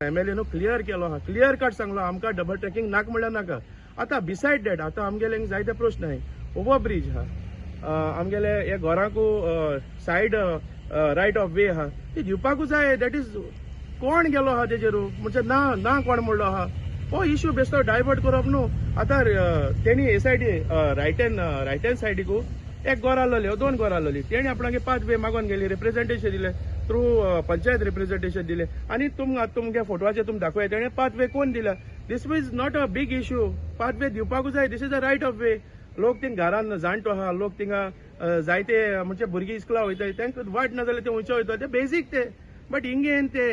MLA clear केलो हा, clear cut सांगलो आमकां डबल ट्रॅकिंग नाक म्हणल्यार नाका. आता बिसायड दॅट आता आमगेले जायते प्रश्न आहाय. ओवर ब्रिज हा, आमगेले हे घरांकू सायड रायट ऑफ वे हा ती दिवपाकूच जाय. दॅट इज कोण गेलो हा तेजेरू म्हणजे ना ना कोण म्हणलो हा. हो इश्यू बेश्टो डायवर्ट करप न्हू. आता तेणी हे सायडी रायट हँड सायडीकू एक घर आसलोली, दोन घर आसलोली. तेणी आपणागे 5 वे मागोन गेली, रिप्रेझेंटेशन दिले थ्रू पंचायत रिप्रेझेंटेशन दिले आणि तुमगे फोटवाचे तुम दाखोय तेणे 5 वे कोण दिला. This is not a big issue. 5 वे दिवपाकूच जाय. This is a right of way. लोक थिंग घरान जाणटो आहा, लोक थिंगा जायते म्हणजे भुरगीं इस्कुला वयताय तांकां वाट ना जाल्यार ते हुंयचे वयता ते बेसीक ते. बट हिंगेन ते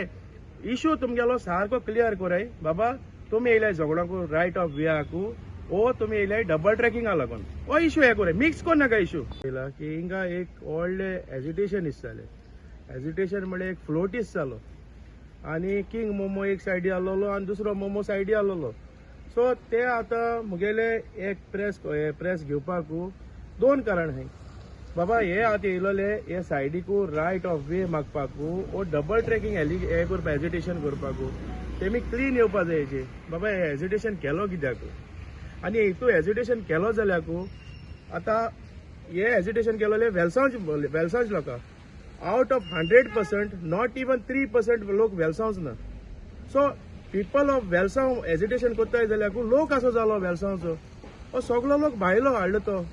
इश्यू तुमगेलो सारको क्लियर कोराय बाबा. तुमी येयल्याय झगडोंकू रायट ऑफ वेयाकू ओ तुमी येयल्याय डबल ट्रॅकिंगा लागून. हो इश्यू हे कोराय, मिक्स कोर नाका इश्यू. की हिंगा एक व्हडले एजिटेशन दिसताले. एजिटेशन म्हणजे एक फ्लोटीस जालो आणि किंग मोमो एक सायडी आसलोलो आणि दुसरो मोमो सायडी आसलोलो. सो ते आता मुगेले एक प्रेस घेवपाकू 2 कारण आहाय. बाबा हे आतां येयलोले हे सायडीकू रायट ऑफ वे मागपाकू ओ डबल ट्रॅकिंग हे करपा एजिटेशन करपाकू तेमी क्लीन येवपा जाय हेजे. बाबा हे एजिटेशन केलो कित्याक आनी हितू एजिटेशन केलो जाल्याकू आतां हे एजिटेशन केलोले वेलसांज लोकां आउट ऑफ 100% नॉट इवन 3% लोक वेलसांवच ना. So people of Velsao agitation कोत्ताय जाल्याकू लोक असो जालो वेलसांवचो. हो सगळो लोक भायलो हाडलो तो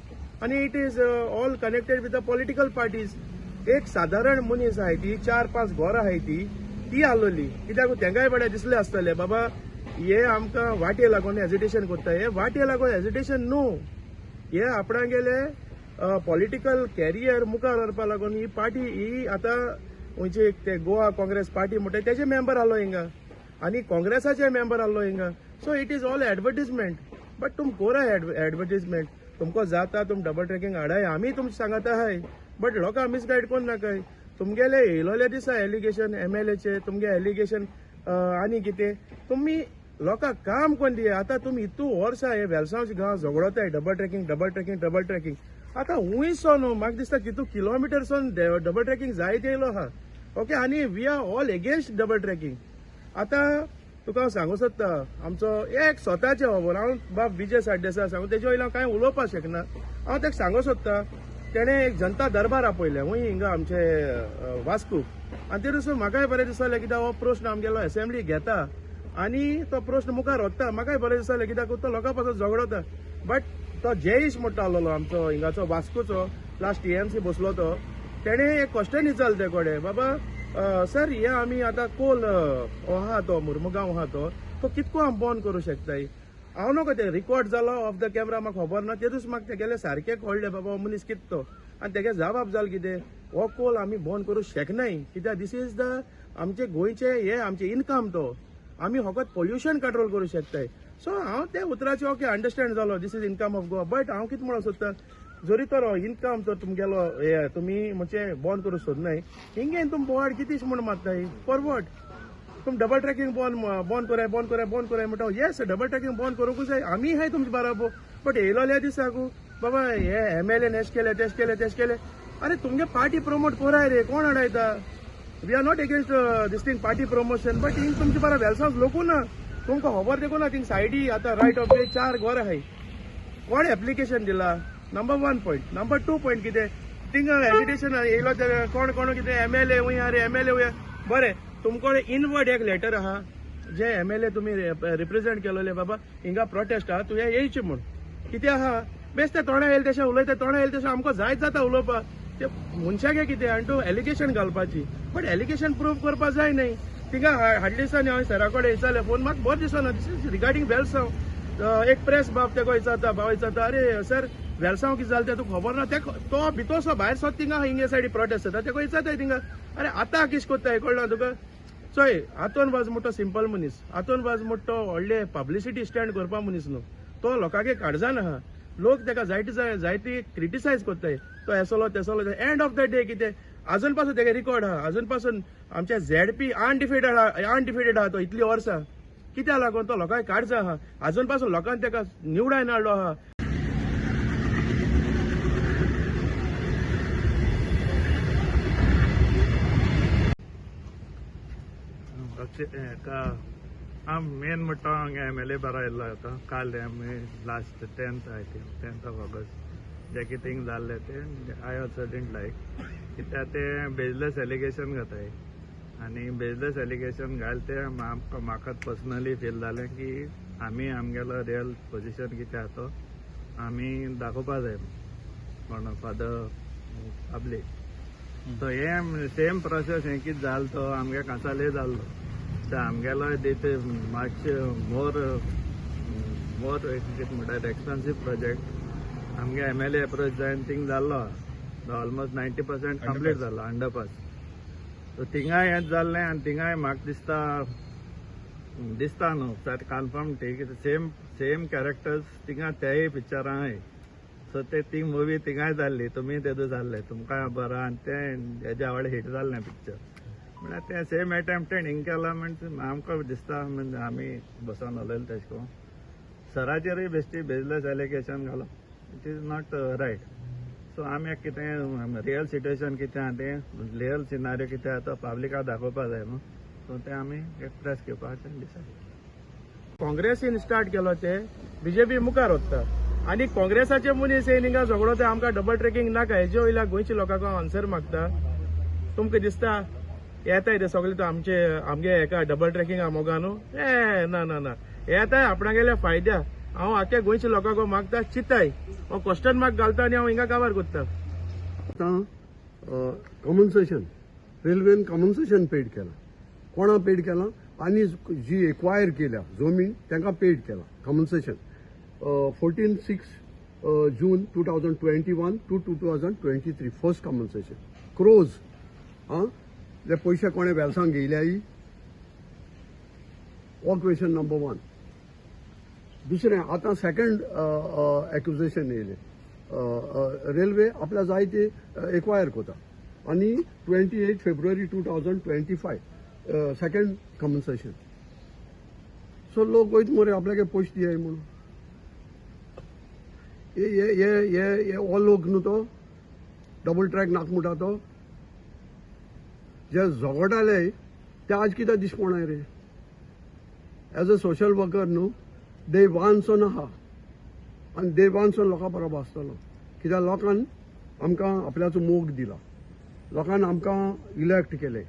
आणि it is all connected with the political parties. एक साधारण मनीस आहाय ती 4-5 घरां आहाय ती आसलोली कित्याक तेंकाय बडे दिसले आसतले बाबा हे आमकां वाटे लागून एजिटेशन कोत्ताय. हे वाटे लागून एजिटेशन न्हू, हे आपणागेले पॉलिटिकल कॅरियर मुखार व्हरपा लागून ही पार्टी ही आतां खंयचे ते गोवा काँग्रेस पार्टी म्हणटा तेजे मेंबर आसलो हिंगा आनी काँग्रेसाचे मेंबर आसलो हिंगा. So it is all advertisement. But तुम कोरा एडवर्टिजमेंट तुमको जाता तुम डबल ट्रॅकिंग हाडाय आमी तुमचे सांगत आहाय. बट लोकां मिसगायड कोन्न नाकाय. तुमगेले येयलोले दिसा एलिगेशन MLAचे तुमगे एलिगेशन आनी कितें तुमी लोकांक काम कोन्न दिया. आतां तुमी इतू वर्सां हे वेलसांवचे गांव झगडताय डबल ट्रॅकिंग. आतां हुंयसो न्हू म्हाका दिसता कितू किलोमिटरसून डबल ट्रॅकिंग जायत येयलो आहा. ओके आनी we are all against double tracking. आतां तुका हांव सांगू सोदता आमचो एक स्वताचे खबर हांव बाब विजय साळदेसाय सांगू तेजे वयल्यान हांव कांय उलोवपाक शकना. हांव ताका सांगू सोदता तेणें एक जनता दरबार आपयलें हूंय हिंगा आमचे वास्को आनी ते दिसून म्हाकाय बरें दिसलें कित्याक हो प्रश्न आमगेलो असेंब्ली घेता आनी तो प्रश्न मुखार व्हरता. म्हाकाय बरें दिसलें कित्याक तो लोकां पासून झगडता. बट तो जयेश म्हणटा आसलोलो आमचो हिंगाचो वास्कोचो लास्ट TMC बसलो तो तेणें एक क्वेश्चन विचारलें ते कडेन बाबा सर हे आमी आतां कोल आहा तो मुर्मुगांव आहा तो कितको आमी बंद करूं शकताय. हांव नको ते रिकॉर्ड जालो ऑफ द कॅमेरा म्हाका खबर ना. ते दीस म्हाका तेगेले सारकें कळ्ळें बाबा हो मनीस कितें तो आनी तेगे जबाब जाल कितें हो कोल आमी बंद करूं शकनाय कित्याक दीस इज द आमचे गोंयचे हे आमचे इनकम तो आमी फकत पोल्युशन कंट्रोल करूं शकताय. सो हांव ते उतराचे ओके अंडरस्टँड जालो this is income of Goa. But हांव कितें म्हणून सोदता जरी तर इनकम जर तुमगेलो हे तुमी म्हणजे बंद करूं सोदनाय हिंगेन तुम बोवाड कितें म्हूण मारताय फॉरवर्ड. तुम डबल ट्रॅकिंग बंद कोराय म्हणटा येस डबल ट्रॅकिंग बंद करूंकूच जाय आमी हाय तुमचे बराबर. बट येयलोल्या दिसाकू बाबा हे MLA एश केले तेश केले. अरे तुमगे पार्टी प्रमोट कोराय रे कोण हाडयता. We are not against this thing party promotion. But हिंग तुमचे बरा वेलसांव लोकू ना तुमकां खबर देखून ना थिंग सायडी आतां रायट ऑफ वे 4 घर आहाय. कोण एप्लिकेशन दिला नंबर 1 पॉयंट. नंबर 2 पॉयंट कितें थिंग एजिटेशन येयलो ते कोण कितें MLA वय रे MLA वया बरें तुमको इनवर्ड एक लेटर आहा जे MLA तुमी रिप्रेझेंट केलोले बाबा हिंगा प्रोटेस्ट आहा तुवें येयचें म्हूण कितें आहा बेश्टे तोंडा येयले तशें उलयता तोंडा येयले तशें आमकां जायत जाता उलोवपाक. ते मनशागे कितें आनी तूं एलिगेशन घालपाची. बट एलिगेशन प्रूव करपाक जाय न्हय. थिंगा हाडले दिसांनी हांवें सरा कडेन विचारलें फोन म्हाका बरें दिसना दिस इज रिगार्डींग वेलसांव. एक प्रेस बाब तेका विचारता अरे सर वेलसांव कितें जालें तें तुका खबर ना. तो भितरसो भायर सो थिंगा हिंगे सायडी प्रोटेस्ट जाता तेका विचारताय थिंगा अरे आतां किश कोत्ताय कळना तुका. चोय हातून बाज मोठो सिंपल मनीस हातून बाज मोठो व्हडले पब्लिसिटी स्टँड करपा मनीस न्हू. तो लोकांगे काळजान आहा. लोक तेका जायती क्रिटिसायज कोत्ताय तो हेसलो तेसलो. एंड ऑफ द डे कितें अजून पासून तेगे रिकॉर्ड आहा अजून पासून आमचे ZP अनडिफिटेड आहा तो इतली वर्सां कित्याक लागून तो लोकांक काळजा आहा. अजून पासून लोकांनी तेका निवडायन हाडलो आहा. मेन म्हणटा हांगा MLA बरो येयल्लो आतां काल आमी लास्ट 10th ऑफ ऑगस्ट जे कितें थिंग जाल्लें तें आय ऑल्सो डिडंट लायक कित्याक ते बेजलेस एलिगेशन घाताय आनी बेजलेस एलिगेशन घाल ते म्हाका पर्सनली फील जालें की आमी आमगेलो रियल पोजिशन कितें आसा तो आमी दाखोवपा जाय म्हणून फॉर द पब्लीक सो हे सेम प्रोसेस हे कितें जालो तो आमगे कांसाले जाल्लो तर आमगेलो ते मातशे मोर कितें म्हणटात एक्सपेन्सीव प्रोजेक्ट आमगे MLA अप्रोच जायन थिंग जाल्लो ऑलमोस्ट 90% कंप्लीट जालो अंडरपास सो थिंगाय हेंच जाल्लें आनी थिंगाय म्हाका दिसता न्हू सर कन्फर्म ठीक सेम कॅरेक्टर्स थिंगा तेय पिक्चरांय सो ते ती मुवी थिंगाय जाल्ली तुमी तेदो जाल्ले तुमकां बरो आनी तें हेज्या आवड हिट जाल्लें पिक्चर म्हळ्यार ते सेम एटेम्प्टेड हिंग केला म्हणजे आमकां दिसता म्हणजे आमी बसून उलयले तेश कोन सराचेरूय बेश्टी बेजलेस एलिगेशन घालप it is not right so आमी कितें रियल सिट्युएशन कितें आहा तें रियल सिनारियो कितें आहा तो पब्लिकाक दाखोवपा जाय न्हू सो ते आमी एक्सप्रेस घेवपाचें डिसायड काँग्रेसीन स्टार्ट केलो ते BJP मुखार वता आनी काँग्रेसाचे मनीस येवन हिंगा झगडो ते आमकां डबल ट्रॅकिंग नाका हेजे वयल्या गोंयच्या लोकांक आन्सर मागता तुमकां दिसता येताय ते सगळे तो आमगे हेका डबल ट्रॅकिंगा मोगा न्हू ना येताय आपणागेल्या फायद्या हांव आख्या गोंयच्या लोकांक मागता चिताय हांव क्वेश्चन मार्क घालता आनी हांव हिंगा काबार करता आतां कॉम्पन्सेशन रेल्वेन कॉम्पन्सेशन पेड केला कोणा पेड केला आनी जी एक्वायर केल्या जमीन तांकां पेड केला कॉम्पन्सेशन 14/6 जून 2021 टू 2023 फर्स्ट कॉम्पन्सेशन क्रोज ते पयशे कोणे वेलसांग घेयल्याय हो क्वेश्चन नंबर 1 दुसरें आतां सेकंड एक्युजेशन येयलें रेल्वे आपल्या जाय ते एक्वायर कोता आनी 28 फेब्रुवारी 2025 सेकंड कॉम्पन्सेशन सो लोक वयत मरे आपल्याक पयशे दियाय म्हणून हे हो लोक न्हू तो डबल ट्रॅक नाक म्हणटा तो जे झगडटाले ते आज कित्याक दिसपणाय रे एज अ सोशल वर्कर न्हू देवानसोन आहा आनी देवानसोन लोकां बरोबर आसतलो कित्याक लोकांन आमकां आपल्याचो मोग दिला लोकांन आमकां इलेक्ट केले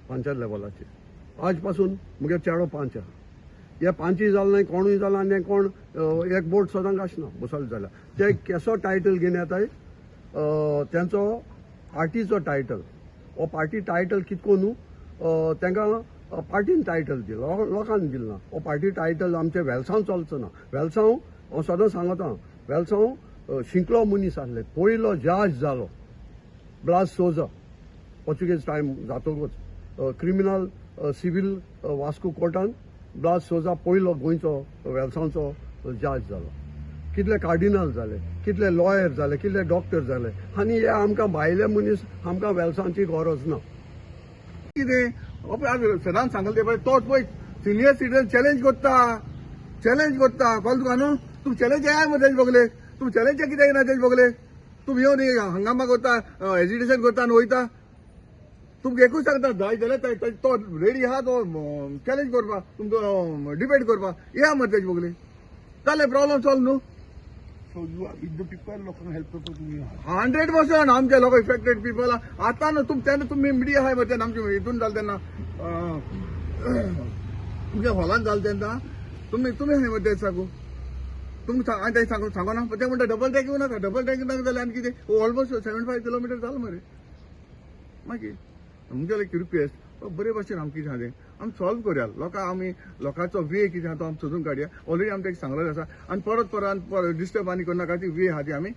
पंचायत लेवलाचेर आज पासून मुगे चेडो पंच आहा हे पांचूय जालें न्हय कोणूय जालां आनी कोण एक बोट सदांच आसना बसले जाल्यार ते केसो टायटल घेवन येताय तेंचो पार्टीचो टायटल हो पार्टी टायटल कितको न्हू तांकां पार्टीन टायटल दिला लोकांनी दिलना हो पार्टी टायटल आमचे वेलसांव चलचो ना वेलसांव हांव सदां सांगता वेलसांव शिंकलो मनीस आसले पयलो जज जालो ब्लास सोजा पोर्चुगेज टायम जातकूच क्रिमिनल सिवील वास्को कोर्टान ब्लास सोजा पयलो गोंयचो वेलसांवचो जज जालो कितले कार्डिनल जाले कितले लॉयर जाले कितले डॉक्टर जाले आनी हे आमकां भायले मनीस आमकां वेलसांवची गरज ना कितें सदांच सांगले ते पळय तोच पळय सिनियर सिटीजन चॅलेंज करता कळ्ळें तुका न्हू तुम चॅलेंज येयाय मरे तेज बगले तुम चॅलेंज कित्याक येना तेज बगले तुम येवन हंगामा करता एजिटेशन करता आनी वयता तुमकां एकूच सांगता जाय जाल्यार तो रेडी आहा तो चॅलेंज करपा तुमकां डिबेट करपा या मरे तेज बगले जालें प्रॉब्लम सॉल्व न्हू So you are, if the people लोकांक हेल्प करता तुम्ही 100% आमचे लोक इफेक्टेड पीपल आता ना तुम्ही मिडिया आहाय मरे आमचे हितून जाल तेन्ना तुमच्या हॉलान जाल तेन्ना तुम्ही आहाय मरे सांगू तुमकां सांगो ना ते म्हणटा डबल टॅक येऊ नाका डबल टॅक नाका जाल्यार आनी कितें ऑलमोस्ट 75 किलोमिटर जालें मरे मागीर आमगे एक रिक्वेस्ट बरे भाशेन आमी कितें आहा तें आमी सॉल्व करया लोकांचो वे कितें आहा तो आमी सोदून काडया ऑलरेडी आमी तेका सांगलेलें आसा आनी परत डिस्टर्ब आनी करनाका ती वे आहा ती आमी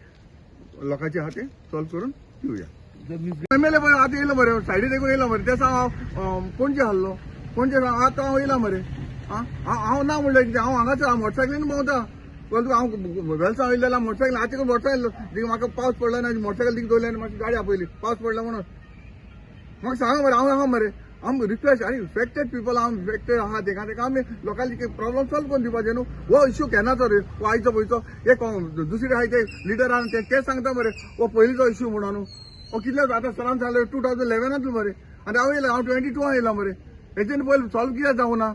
लोकांचे आहा तें सॉल्व करून दिवया MLA पळय आतां येयलो मरे सायडीन देखून येयलो मरे तें हांव पणजे आहलो पणजे आतां हांव येयला मरे हांव ना म्हणलें कितें हांव हांगाच मोटरसायकलीन भोंवता परंतु हांव वेलसांव येयलें जाल्यार मोटरसायकल हाचे मोटरसायकल म्हाका पावस पडलो आनी मोटरसायकल थिंग दवरली आनी मातशी गाडी आपयली पावस पडलो म्हणून म्हाका सांगा मरे हांव आहा मरे आम रिक्वेस्ट आनी इफेक्टेड पीपल हांव इफेक्टेड आहा तेका आमी लोकांचे प्रॉब्लम सॉल्व करून दिवपाचे न्हू हो इश्यू केन्नाचो रे हो आयचो पयचो एक दुसरे आहाय ते लिडर आहा ते सांगता मरे हो पयलींचो इश्यू म्हणून न्हू हो कितले आतां सरान जाले 2011 मरे आनी हांव येयला हांव 22 येयला मरे हेच्यानी पयलीं सॉल्व कित्याक जावना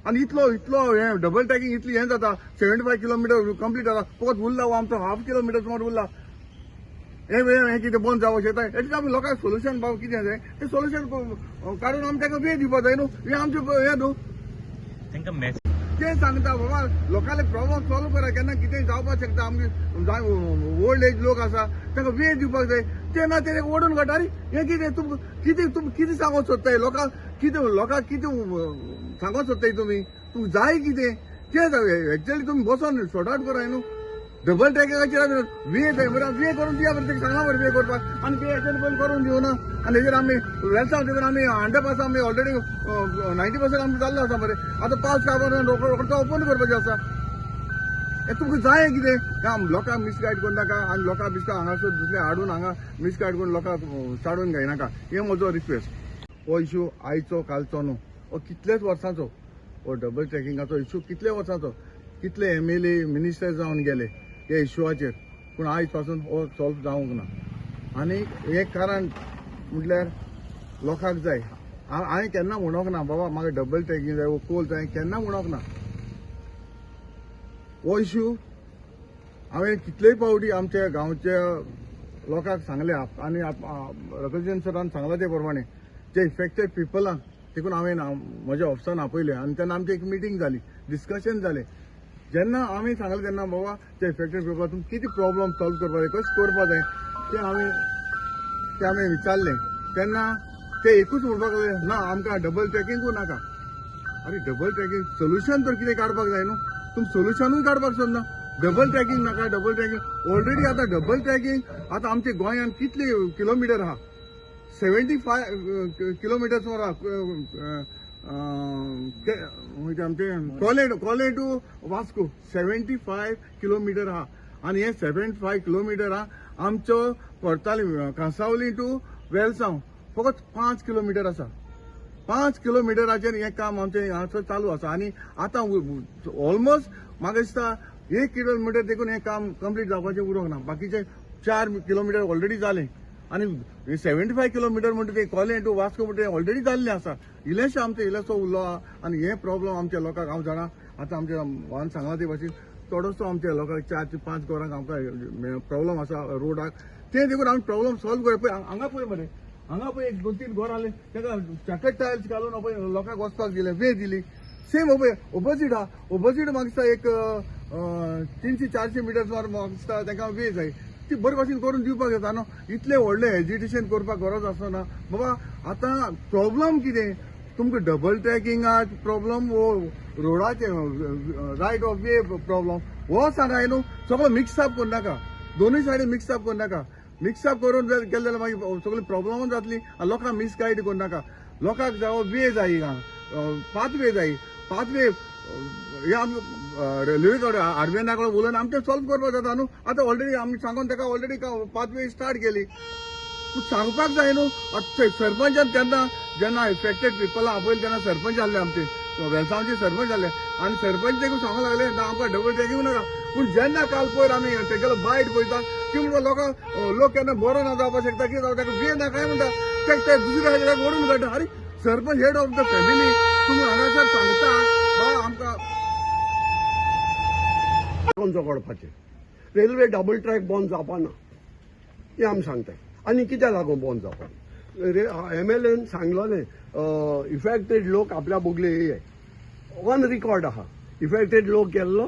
आनी इतलो हे डबल ट्रॅकिंग इतली हें जाता 75 किलोमीटर कंप्लीट जाता फकत उरला आमचो हाफ किलोमीटर सुमार उरला हे कितें बंद जावं शकता हेजें आमी लोकांक सोल्युशन बाबा कितें जाय तें सोल्युशन काडून आमी ताका वेळ दिवपाक जाय न्हू हे आमचें हें न्हू तें सांगता बाबा लोकांले प्रॉब्लम सॉल्व करा केन्ना कितें जावपाक शकता आमगे ओल्ड एज लोक आसा तांकां वेळ दिवपाक जाय ते ना ते ओडून काडटा अरे हें कितें कितें सांगूंक सोदताय लोकांक कितें सांगूंक सोदताय तुमकां जाय कितें तें एक्चुअली तुमी बसोन सॉर्ट आउट करा न्हू डबल ट्रॅकिंगाचेर वे जाय बरं वे करून दिया बरं सांगा बरं वे करपाक आनी ते हेचेर पयलीं करून दिवना आनी हेजेर आमी वेल्सांव तेजेर आमी 100% आमी ऑलरेडी 90% आमी जाल्लो आसा मरे आतां पावस काबार रोखडो ओपन करपाचें आसा हे तुमकां जाय कितें लोकांक मिसगायड करूं नाका आनी लोकांक बिस्ता हांगासर दुसरे हाडून हांगा मिसगायड करून लोकांक साडून घायनाका हे म्हजो रिक्वेस्ट हो इश्यू आयचो कालचो न्हू हो कितलेच वर्सांचो हो डबल ट्रॅकिंगाचो इश्यू कितले वर्सांचो कितले MLA मिनिस्टर जावन गेले हे इश्यूआचेर पूण आयज पासून हो सॉल्व जावंक ना आनी एक कारण म्हटल्यार लोकांक जाय हांवें केन्ना म्हणोंक ना बाबा म्हाका डबल ट्रॅकिंग जाय वो कोल जाय केन्ना म्हणोंक ना हो इश्यू हांवें कितलेय फावटी आमच्या गांवच्या लोकांक सांगले आनी रिप्रेझेंटेटिव्ह सरान सांगला ते प्रमाणे जे इफेक्टेड पिपलांक देखून हांवें म्हज्या ऑफिसान आपयले आनी तेन्ना आमची एक मिटींग जाली डिस्कशन जालें जेन्ना आमी सांगलें तेन्ना बाबा ते इफेक्टेड पिपल तुमकां कितें प्रॉब्लम सॉल्व करपा जाय कशें करपा जाय ते हांवें विचारलें तेन्ना ते एकूच म्हणपाक लागले ना आमकां डबल ट्रॅकिंगू नाका अरे डबल ट्रॅकिंग सोल्युशन तर कितें काडपाक जाय न्हू तुमी सोल्युशनूय काडपाक सोदना डबल ट्रॅकिंग नाका डबल ट्रॅकिंग ऑलरेडी आतां डबल ट्रॅकिंग आतां आमच्या गोंयांत कितले किलोमिटर आहा 75 किलोमिटर सुमार आमचे कॉले टू वास्को 75 किलोमिटर आहा आनी हे 75 किलोमिटर आहा आमचो portali कांसावली टू वेलसांव फकत 5 किलोमिटर आसा 5 किलोमिटराचेर हें काम आमचें हांगासर चालू आसा आनी आतां ऑलमोस्ट म्हाका दिसता 1 किलोमिटर देखून हें काम कंप्लीट जावपाचें उरोंक ना बाकीचे 4 किलोमिटर ऑलरेडी जालें आनी 75 किलोमिटर म्हणटा ते कॉले टू वास्को म्हणटा तें ऑलरेडी जाल्लें आसा इल्लेशें आमचें इल्लोसो उरलो आहा आनी हे प्रॉब्लम आमच्या लोकांक हांव जाणा आतां आमच्या वाहन सांगला ते भाशेन थोडोसो आमच्या लोकांक 4 ते 5 घरांक आमकां प्रॉब्लम आसा रोडाक ते देखून आमी प्रॉब्लम सॉल्व करप पळय हांगा पळय मरे हांगा पळय 2-3 घर आले ताका चॅकट टायल्स घालून पळय लोकांक वचपाक दिले वे दिली सेम पळय ऑपोजीट आहा ऑपोजीट म्हाका दिसता एक 300-400 मिटर सुमार म्हाका दिसता तांकां वे जाय ती बरे भाशेन करून दिवपाक जाता न्हू इतले व्हडले हेजिटेशन करपाक गरज आसना बाबा आतां प्रॉब्लम कितें तुमकां डबल ट्रॅकिंगाक प्रॉब्लम वो रोडाचे रायट ऑफ वे प्रॉब्लम हो सांगाय न्हू सगळो मिक्स अप करूं नाका दोनूय सायडी मिक्स अप करूं नाका मिक्स अप करून जर केलें जाल्यार मागीर सगळी प्रॉब्लमूच जातली आनी लोकांक मिसगायड करूं नाका लोकांक जावो वे जाय पाथवे जाय पाथवे हे आमी रेल्वे कडेन हाडवे नाका उलोवन आमचें सॉल्व करपाक जाता न्हू आतां ऑलरेडी आमी सांगून ताका ऑलरेडी पाथवे स्टार्ट केली पूण सांगपाक जाय न्हू सरपंचान तेन्ना जेन्ना इफेक्टेड पिपलां आपयले तेन्ना सरपंच जाल्ले आमचे वेलसांवचे सरपंच जाल्ले आनी सरपंच देखून सांगूंक लागले ना आमकां डबल ट्रॅकिंग नाका पूण जेन्ना काल पयर आमी तेगेलो बायट पळयता ती म्हणटा लोकांक लोक केन्ना बरो ना जावपाक शकता कितें जावं ताका वे ना काय म्हणटा ते दुसऱ्या हाजेर ओडून काडटा अरे sarpanch head of the family तुमी हांगासर सांगता बाबा आमकां काडपाचें रेल्वे डबल ट्रॅक बंद जावपाना हें आमी सांगताय आनी कित्याक लागून बंद जावपाना MLAन सांगलोलें इफेक्टेड लोक आपल्या बोगले ये ऑन रिकॉर्ड आहा इफेक्टेड लोक गेल्लो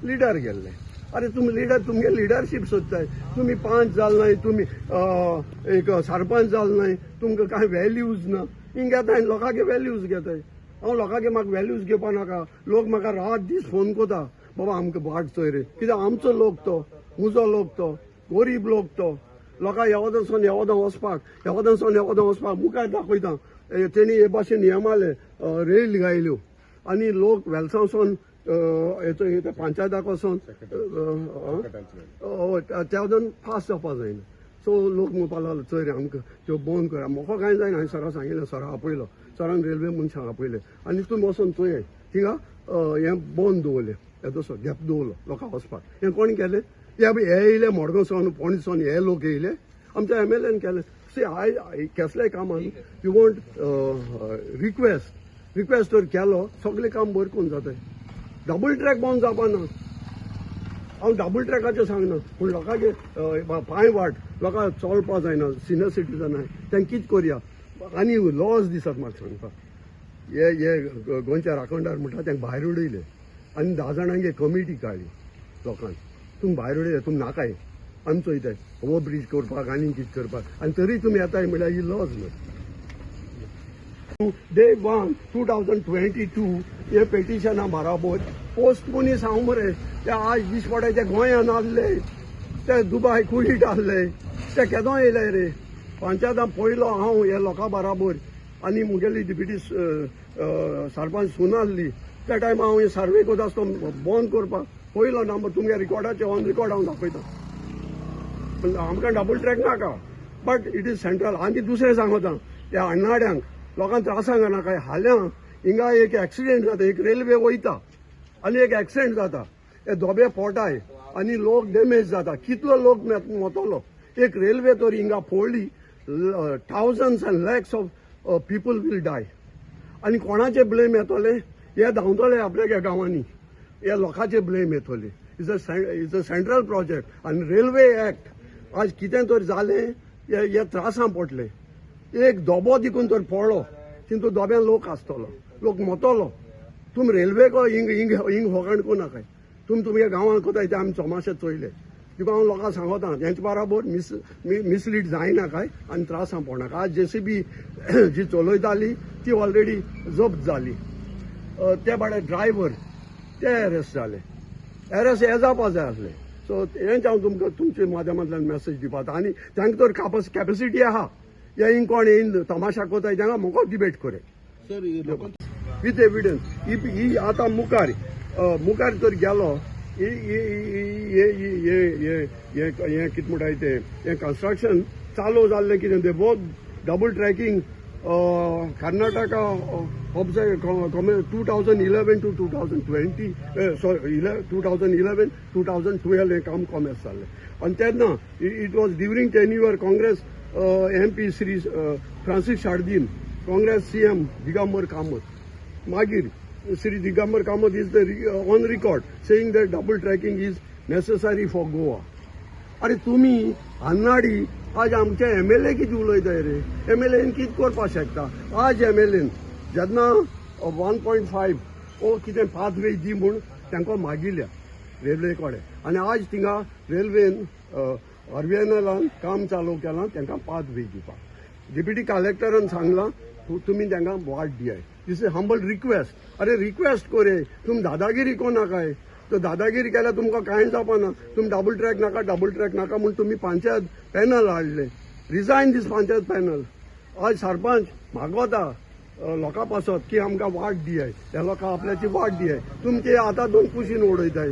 लिडर गेल्ले अरे तुमी लिडर तुमगे लिडरशीप सोदताय तुमी 5 जाल नाय तुमी एक सरपंच जाल नाय तुमकां कांय व्हॅल्यूज ना हिंग घेताय लोकांगे व्हॅल्यूज घेताय हांव लोकांगे म्हाका व्हॅल्यूज घेवपा नाका लोक म्हाका रात दीस फोन कोता बाबा आमकां बाट चोय रे कित्याक आमचो लोक तो म्हजो लोक तो गरीब लोक तो लोकांक येवदांसून येवदां वचपाक मुखार दाखयता तेणी हे भाशेन हे मारले रेल गायल्यो आनी लोक वेलसांवसून हेचो पंचायताक वचोन तेवदान फास्ट जावपा जायना सो लोक म्हणपाक लागलो चोय रे आमकां त्यो बंद करा म्हाका कांय जायना हांवें सरा सांगिल्लें सरा आपयलो सरान रेल्वे मनशांक आपयलें आनी तुमी वचोन चोय थिंगा हें बंद दवरलें येदोसो गॅप दवरलो लोकांक वचपाक हें कोणी केलें हे येयले मडगांवसून फोंडेसून हे लोक येयले आमच्या MLAन केलें सी आय केसलेय कामान यू वॉन्ट रिक्वेस्ट रिक्वेस्ट तर केलो सगळें काम बरें करून जाताय डबल ट्रॅक बंद जावपाना हांव डबल ट्रॅकाचें सांगना पूण लोकांचे पांय वाट लोकांक चलपा जायना सिनियर सिटीजन आहाय तेंकां कितें करया आनी लॉस दिसत म्हाका सांगता हे गोंयच्या राखणदार म्हणटा तेंकां भायर उडयले आनी 10 जाणांगे कमिटी काडली लोकांक तुमी भायर उडयले तुमी नाकाय आमी चोयताय ओवर ब्रीज करपाक आनी कितें करपाक आनी तरी तुमी येताय म्हळ्यार ही लॉस न्हू डे 1 2022 हे पेटिशना बराबर पोस्टपोनी सांग मरे ते आज दिसपडे ते गोंयान आहले ते दुबाय कुडीत आहले ते केदो येयले रे पंचायतां पयलो हांव हे लोकां बराबर आनी मुगेली डिप्युटी सरपंच सून आहली त्या टायमा हांव हे सर्वे करता आसतना बंद करपाक पयलो नंबर तुमगे रिकॉर्डाचे ऑन रिकॉर्ड हांव दाखयता पूण आमकां डबल ट्रॅक नाका बट इट इज सेंट्रल आनी दुसरें सांगता त्या अन्नाड्यांक लोकांक त्रासांक नाका हाल्या हिंगा एक एक्सिडेंट जाता एक रेल्वे वयता आनी एक एक्सिडेंट जाता हे धोबे पोटाय आनी लोक डॅमेज जाता कितलो लोक मोतलो एक रेल्वे तर हिंगा फोडली thousands and lakhs of people will die आनी कोणाचे ब्लेम येतले हे धांवतले आपल्या गांवांनी हे लोकांचे ब्लेम येतले इज अ सेंट्रल प्रोजेक्ट आनी रेल्वे एक्ट आज कितें तर जालें हे त्रासां पडले एक धोबो देखून तर पडलो तितून धोब्यान लोक आसतलो लोक मोतलो तुमी रेल्वे को हिंग होगण को नाकाय तुमगे गांवांत कोताय ते आमी चोमाशे चोयले तुका हांव लोकांक सांगता तेंचे बराबर मिसलीड जायनाकाय आनी त्रासां पडनाका आज JCB जी चलयताली ती ऑलरेडी जप्त जाली ते भायर ड्रायव्हर ते अरेस्ट जाले अरेस्ट हे जावपा जाय आसले सो हेंच हांव तुमकां तुमच्या माध्यमांतल्यान मेसेज दिवपाक आनी तांकां तर कॅपेसिटी आहा हे हिंग कोण येवन तमाशा कोताय तांकां मुको डिबेट करे सर विथ एविडन्स ही आतां मुखार तर गेलो हे कितें म्हणटाय ते हे कन्स्ट्रक्शन चालू जाल्लें कितें ते both double tracking Karnataka 2011 to 2020 sorry 2011 2012 हे काम कॉमर्स जाल्लें आनी तेन्ना it was during tenure Congress MP Shri Francis Sardinha Congress CM Digambar Kamat मागीर Sri Digambar Kamath is on record saying that double tracking is necessary for Goa. अरे तुम्ही अन्नाडी आज आमचे MLA किती उलयताय रे MLA कितें करपाक शकता आज MLA जेन्ना 1.5 ओ कितें पाथवे दी म्हूण तांकां मागिल्ल्या रेल्वे कडेन आनी आज थिंगा रेल्वेन RVNLान काम चालू केलां तांकां पाथवे दिवपाक डिप्युटी कलेक्टरान सांगलां तुमी तांकां वाट दियाय दिस इज हंबल रिक्वेस्ट अरे रिक्वेस्ट करे तुम दादागिरी को नाकाय तो दादागिरी केल्यार तुमकां कांय जावपाना तुमी डबल ट्रॅक नाका म्हूण तुमी पंचायत पॅनल हाडले रिजायन दीस पंचायत पॅनल आज सरपंच मागोता लोकां पासत की आमकां वाट दियाय त्या लोकांक आपल्याची वाट दियाय तुमचे आतां 2 कुशीन उडयताय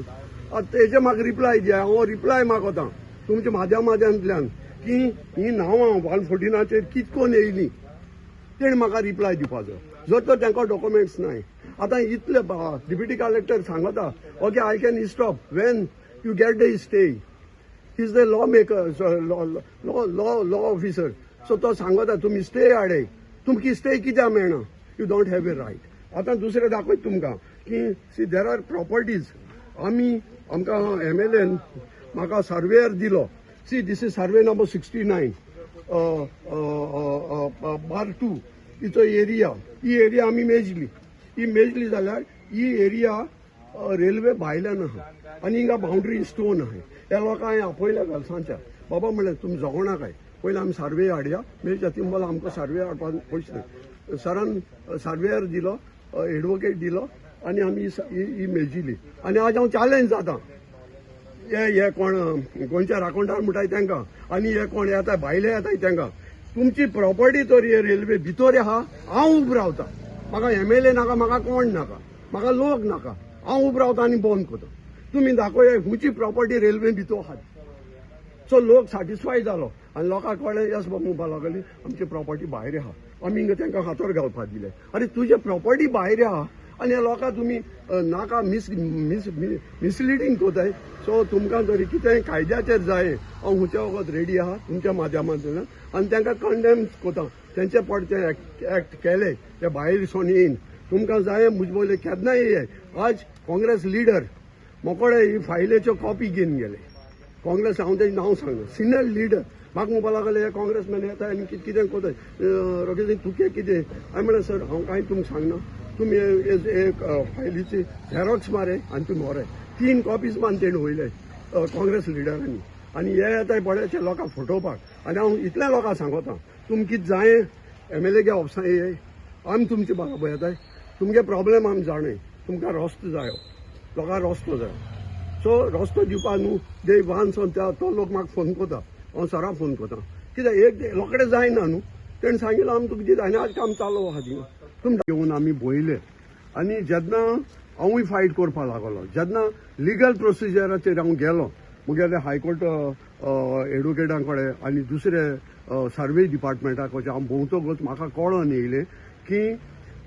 तेजे म्हाका रिप्लाय दियाय हांव रिप्लाय मागोता तुमच्या माध्यमांतल्यान की ही नांवां 114चेर कितकोन येयली तेणी म्हाका रिप्लाय दिवपाचो जर तर तांकां डॉक्युमेंट्स नाय आतां इतले डिप्युटी कलेक्टर सांगता okay I can stop when you get the stay is the law maker law officer so तो सांगता तुमी स्टे हाडे तुमकी स्टे कित्याक मेळना you don't have a right आतां दुसरें दाखयत तुमकां की सी देर आर प्रॉपर्टीज आमकां MLAन म्हाका सर्वेयर दिलो see this is survey number 69 बार 2 इचो एरिया ही एरिया आमी मेजली जाल्यार ही एरिया रेल्वे भायल्यान आहा आनी हिंगा बाउंड्री स्टोन आहा ह्या लोकांक हांवें आपयल्या घालसांच्या बाबा म्हणलें तुमी जगोनाकाय पयलीं आमी सर्वे हाडया मेळच्या तिंबल आमकां सर्वे हाडपाक पयशे ना सरान सर्वेयर दिलो एडवोकेट दिलो आनी आमी ही मेजिली आनी आज हांव चॅलेंज जाता हे कोण गोंयच्या राखणदार म्हणटाय तांकां आनी हे कोण येताय भायले येताय तांकां तुमची प्रॉपर्टी तर हे रेल्वे भितर आहा हांव उबो रावता म्हाका MLA नाका म्हाका कोण नाका म्हाका लोक नाका हांव उबो रावता आनी बंद करता तुमी दाखोवया हुंची प्रॉपर्टी रेल्वे भितर आहा सो लोक सॅटिस्फाय जालो आनी लोकांक कळ्ळें यस बाबा म्हणपाक लागली आमची प्रॉपर्टी भायर आहा आमी हिंगा तांकां हातोर घालपाक दिले अरे तुजे प्रॉपर्टी भायर आहा आनी ह्या लोकांक तुमी नाका मिसलिडींग कोताय सो तुमकां जरी कितेंय कायद्याचेर जाय हांव हुंच्या वगत रेडी आहा तुमच्या माध्यमांतल्यान आनी तांकां कंडेम कोता तेंचे पडचे एक्ट केले ते भायर सोन येयन तुमकां जाय मुजबोले केन्नाय ये आज काँग्रेस लिडर मोकोडे ही फायलेच्यो कॉपी घेवन गेले काँग्रेस हांव तेजें नांव सांगना सिनियर लिडर म्हाका म्हणपा लागले हे काँग्रेसमॅन येता आनी कितें कितें कोताय रोखडे तुके कितें हांवें म्हणलें सर हांव कांय तुमकां सांगना तुमी एक फायलीची झेरॉक्स मारे आनी तुमी व्हराय 3 कॉपीज मान तेणें वयले काँग्रेस लिडरांनी आनी हे येताय पळयचे लोकांक फटोवपाक आनी हांव इतल्या लोकांक सांगता तुमकां कितें जाय MLA गे ऑफिसां ये आमी तुमचे बरोबर येताय तुमगे प्रॉब्लेम आमी जाणाय तुमकां रस्तो जायो लोकांक रस्तो जायो सो रस्तो दिवपाक न्हू दे वानसोन तो लोक म्हाका फोन करता हांव सरा फोन करता कित्याक एक रोखडें जायना न्हू तेणें सांगिल्लें आमी तुका दिता आनी आज काम चालू आहा थिंगा तुमकां घेवन आमी भोयले आनी जेन्ना हांवूय फायट करपाक लागलो जेन्ना लिगल प्रोसिजराचेर हांव गेलो मुगेले हायकोर्ट एडवोकेटां कडेन आनी दुसरे सर्वे डिपार्टमेंटा कडचे हांव भोंवतकच म्हाका कळोन येयलें की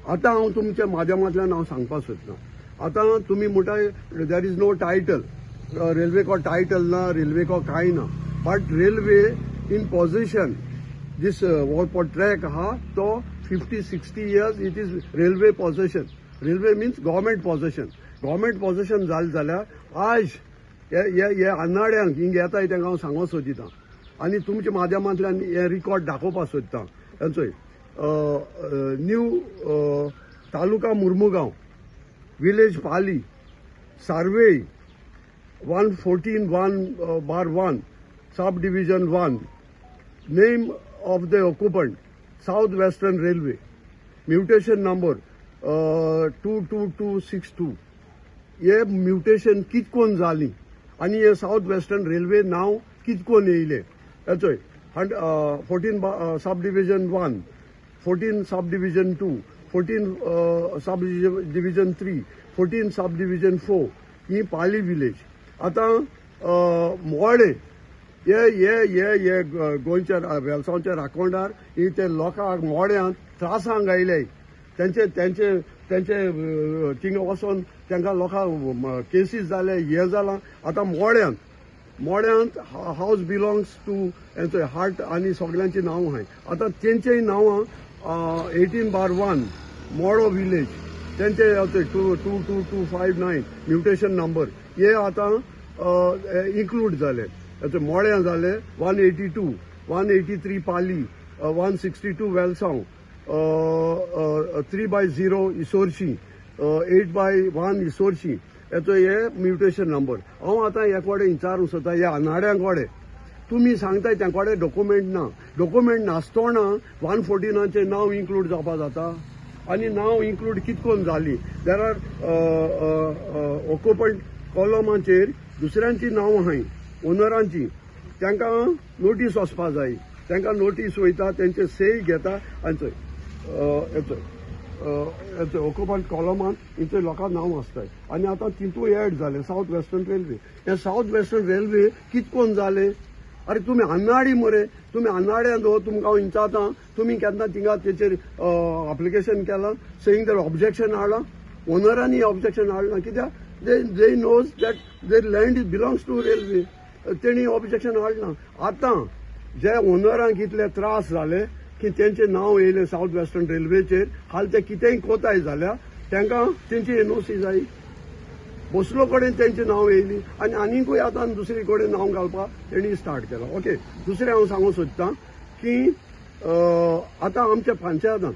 आतां हांव तुमच्या माध्यमांतल्यान हांव सांगपाक सोदना आतां तुमी म्हणटाय there is no title railway को टायटल ना रेल्वे को कांय ना बट रेल्वे इन पोझिशन दीस वो ट्रॅक आहा तो 50-60 years it is railway position railway means government position जालें जाल्यार आज हे अन्नाड्यांक हिंग येताय तांकां हांव सांगूंक सोदितां आनी तुमच्या माध्यमांतल्यान हे रिकॉर्ड दाखोवपाक सोदतां तांचोय new taluka Mormugao village Pali survey 114/1 sub division 1 name of the occupant south western railway mutation number 22262 हे म्युटेशन कितकोन जाली आनी हे साउथ वेस्टर्न रेल्वे नांव कितकोन येयलें हेचोय 14 सब division 1 14 sub division 2 14 sub division 3 14 sub division 4 ही पाली विलेज आतां मोडे हे गोंयच्या वेलसांवच्या राखोंडार ही ते लोकांक मोड्यांक त्रासांक आयले तेंचे थिंगा वचोन तांकां लोकांक केसीस जाले हे जालां आतां मोड्यांत हावस बिलोंग्स टू हेंचो हार्ट आनी सगळ्यांची नांवां आहाय आतां तेंचेय नांवां 18/1 मोडो विलेज तेंचे 22259 म्युटेशन नंबर हे आतां इन्क्लूड जाले मोड्यां जाले 182 183 पाली 162 वेलसांव 3/0 इसोरशी 8/1 इसोरशी हेचो हे म्युटेशन नंबर हांव आतां हे कोडे विचारूंक सोदता हे अन्नाड्यां कोडे तुमी सांगताय त्या कोडे डॉक्युमेंट नासतना 114 नांव इन्क्लूड जावपा जाता आनी नांव इन्क्लूड कितकोन जाली देर आर ऑक्युपंट कॉलमाचेर दुसऱ्यांची नांवां आहाय ओनरांची तांकां नोटीस वचपा जाय तांकां नोटीस वयता तेंचे सही घेता आनी हेचो ऑक्युपंट कॉलमांत हेंचे लोकां नांव आसताय आनी आतां तितूय एड जाले साउथ वेस्टर्न रेल्वे हे साउथ वेस्टर्न रेल्वे कितकोन जाले अरे तुमी अन्नाडी मरे तुमी अन्नाड्यान तुमकां हांव विचारता तुमी केन्ना थिंगा तेचेर एप्लिकेशन केलां सेयींग दर ऑब्जेक्शन हाडलां ओनरांनी ऑब्जेक्शन हाडलां कित्याक they knows that their land is belongs to railway तेणी ऑब्जेक्शन हाडलां आतां जे ओनरांक इतले त्रास जाले की तेंचे नांव येयलें साउथ वेस्टर्न रेल्वेचेर हाल ते कितेंय कोताय जाल्यार तांकां तेंची NOC जायी बसलो कडेन तेंचें नांव येयली आनी आनीकूय आतां दुसरे कडेन नांव घालपाक तेणी स्टार्ट केलां ओके दुसरें हांव सांगूंक सोदतां की आतां आमच्या पंचायतांत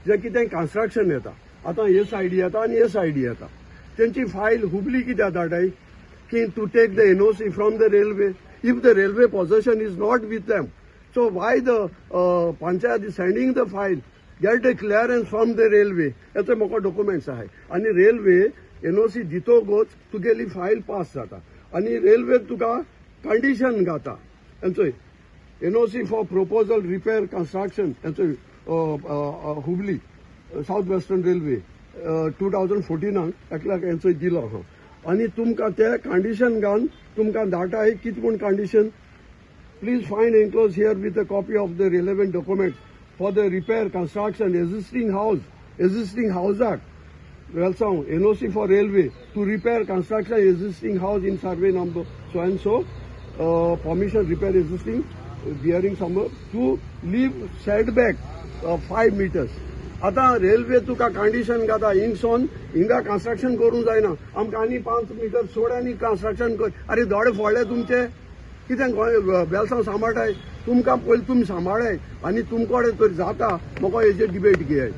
जे कितें कन्स्ट्रक्शन येता आतां हे सायडी येता आनी हे सायडी येता तेंची फायल हुबली कित्याक धाडटाय की to take the NOC from the railway if the railway possession is not with them so why the panchayat is sending the file get a clearance from the railway हेचो म्हाका डॉक्युमेंट्स आहाय आनी रेल्वे NOC दितोगोच तुगेली file pass जाता आनी railway तुका condition घाता हेंचोय NOC for proposal repair construction हेंचो हुबली साउथ वेस्टर्न रेल्वे 2014 एकल्याक हेंचो दिलो हा आनी तुमकां ते कंडिशन घालून तुमकां धाडटाय कितें म्हूण condition please find enclose herewith a copy of the relevant documents for the repair construction existing हावजाक Welsaw, NOC for railway to repair construction existing house in survey number so and so, permission repair existing bearing somewhere to leave setback 5 meters आतां railway तुका condition घाता हिंगसोन हिंगा construction करूंक जायना आमकां आनी 5 metre सोड आनी कन्स्ट्रक्शन कर अरे दोडे फोडले तुमचे कितें बेलसांव सांबाळटाय तुमकां पयलीं तुमी सांबाळाय आनी तुमकोडे तरी जाता म्हाका हेजेर डिबेट घेयाय